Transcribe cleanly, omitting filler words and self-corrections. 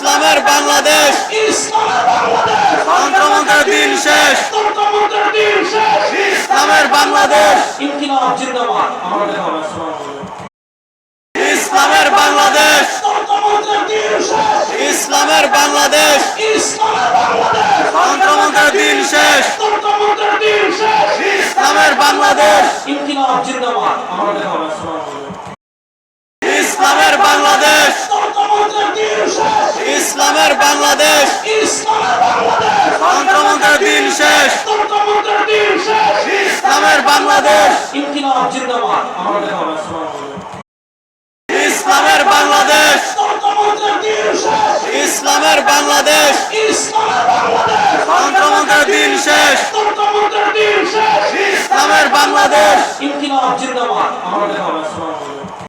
ইসলামের বাংলাদেশ, তন্ত্রমন্ত্রের দিন শেষ, ইসলামের বাংলাদেশ, ইনকিলাব জিন্দাবাদ। ইসলামের বাংলাদেশ, ইসলামের বাংলাদেশ, তন্ত্রমন্ত্রের দিন শেষ, ইসলামের বাংলাদেশ, ইনকিলাব জিন্দাবাদ। ইসলামের বাংলাদেশ, ইসলামের বাংলাদেশ, তন্ত্রমন্ত্রের দিন শেষ, ইসলামের বাংলাদেশ, ইনকিলাব জিন্দাবাদ। ইসলামের বাংলাদেশ, ইসলামের বাংলাদেশ, তন্ত্রমন্ত্রের দিন শেষ, ইসলামের বাংলাদেশ, ইনকিলাব জিন্দাবাদ।